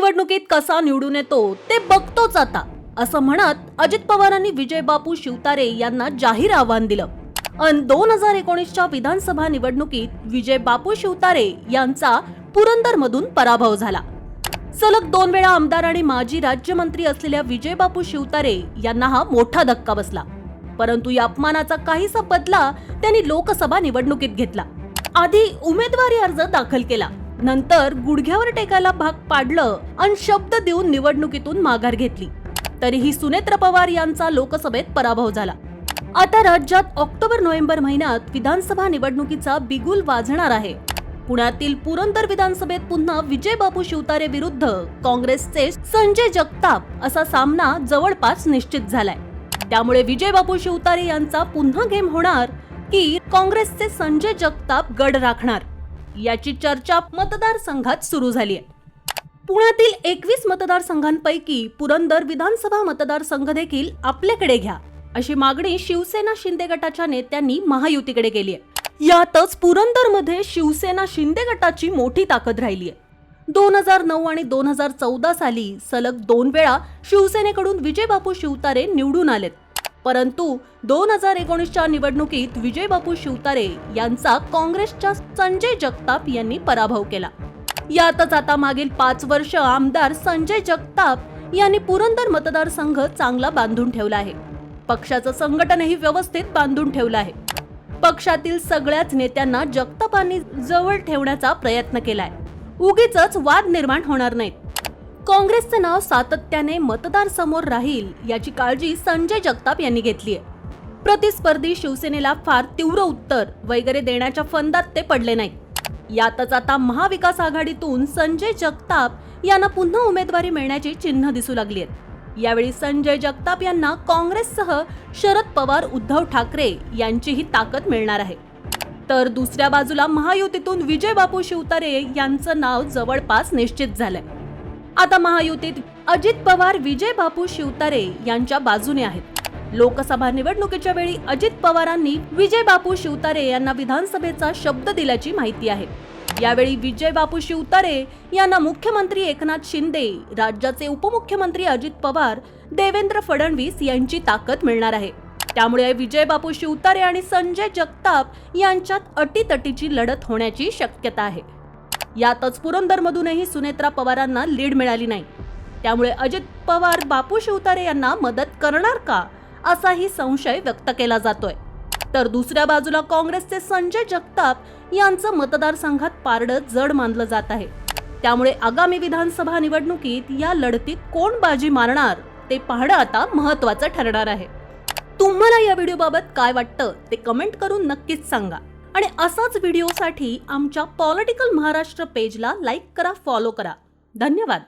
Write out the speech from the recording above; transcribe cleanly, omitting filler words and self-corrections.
निवडणुकीत कसा निवडून येतो ते बघतोच आता, असं म्हणत अजित पवारांनी विजय बापू शिवतारे यांना जाहीर आव्हान दिलं. 2019च्या विधानसभा निवडणुकीत विजय बापू शिवतारे यांचा पुरंदरमधून पराभव झाला. सलग 2 वेळा आमदार आणि माजी राज्यमंत्री असलेल्या विजय बापू शिवतारे यांना हा मोठा धक्का बसला. परंतु या अपमानाचा काहीसा बदला त्यांनी लोकसभा निवडणुकीत घेतला. आधी उमेदवारी अर्ज दाखल केला, नंतर गुडघ्यावर टेकायला भाग पाडलं आणि शब्द देऊन निवडणुकीतून माघार घेतली. तरीही सुनेत्र पवार यांचा लोकसभेत पराभव झाला. आता राज्यात ऑक्टोबर-नोव्हेंबर महिन्यात विधानसभा निवडणुकीचा बिगुल वाजणार आहे. पुण्यातील पुरंदर विधानसभेत पुन्हा विजय बापू शिवतारे विरुद्ध काँग्रेसचे संजय जगताप असा सामना जवळपास निश्चित झालाय. त्यामुळे विजय बापू शिवतारे यांचा पुन्हा गेम होणार की काँग्रेसचे संजय जगताप गड राखणार, याची चर्चा मतदारसंघात सुरू झाली आहे. पुण्यातील 21 मतदारसंघांपैकी पुरंदर विधानसभा मतदारसंघ देखील आपल्याकडे घ्या, अशी मागणी शिवसेना शिंदे गटाच्या नेत्यांनी महायुतीकडे केली आहे. यातच पुरंदरमध्ये शिवसेना शिंदे गटाची मोठी ताकद राहिली आहे. 2009 आणि 2014 साली सलग 2 वेळा शिवसेनेकडून विजय बापू शिवतारे निवडून आलेत. परंतु 2019च्या निवडणुकीत विजय बापू शिवतारे यांचा काँग्रेसच्या संजय जगताप यांनी पराभव केला. यातच आता मागील 5 वर्ष आमदार संजय जगताप यांनी पुरंदर मतदारसंघ चांगला बांधून ठेवला आहे. पक्षाचं संघटनही व्यवस्थित बांधून ठेवलं आहे. पक्षातील सगळ्याच नेत्यांना जगतापांनी जवळ ठेवण्याचा प्रयत्न केलाय. उगीचच वाद निर्माण होणार नाहीत. काँग्रेसचे नाव सातत्याने मतदारसमोर राहील याची काळजी संजय जगताप यांनी घेतली आहे. प्रतिस्पर्धी शिवसेनेला फार तीव्र उत्तर वगैरे देण्याच्या फंदात ते पडले नाहीत. यातच आता महाविकास आघाडीतून संजय जगताप यांना पुन्हा उमेदवारी मिळण्याची चिन्ह दिसू लागली आहेत. यावेळी संजय जगताप यांना काँग्रेससह शरद पवार, उद्धव ठाकरे यांचीही ताकद मिळणार आहे. तर दुसऱ्या बाजूला महायुतीतून विजय बापू शिवतारे यांचं नाव जवळपास निश्चित झालंय. आता महायुतीत अजित पवार विजय बापू शिवतारे यांच्या बाजूने आहेत. लोकसभा निवडणुकीच्या वेळी अजित पवारांनी विजय बापू शिवतारे यांना विधानसभेचा शब्द दिल्याची माहिती आहे. यावेळी विजय बापू शिवतारे यांना मुख्यमंत्री एकनाथ शिंदे, राज्याचे उपमुख्यमंत्री अजित पवार, देवेंद्र फडणवीस यांची ताकद मिळणार आहे. त्यामुळे विजय बापू शिवतारे आणि संजय जगताप यांच्यात अटीतटीची लढत होण्याची शक्यता आहे. यातच पुरंदरमधूनही सुनेत्रा पवारांना लीड मिळाली नाही. त्यामुळे अजित पवार बापू शिवतारे यांना मदत करणार का, असाही संशय व्यक्त केला जातोय. तर दुसऱ्या बाजूला काँग्रेसचे संजय जगताप यांचं मतदारसंघात पारडं जड मानलं जात आहे. त्यामुळे आगामी विधानसभा निवडणुकीत या लढतीत कोण बाजी मारणार ते पाहणं आता महत्त्वाचं ठरणार आहे. तुम्हाला या व्हिडिओबाबत काय वाटतं ते कमेंट करून नक्कीच सांगा. आणि असाच व्हिडिओसाठी आमच्या पॉलिटिकल महाराष्ट्र पेजला लाईक करा, फॉलो करा. धन्यवाद.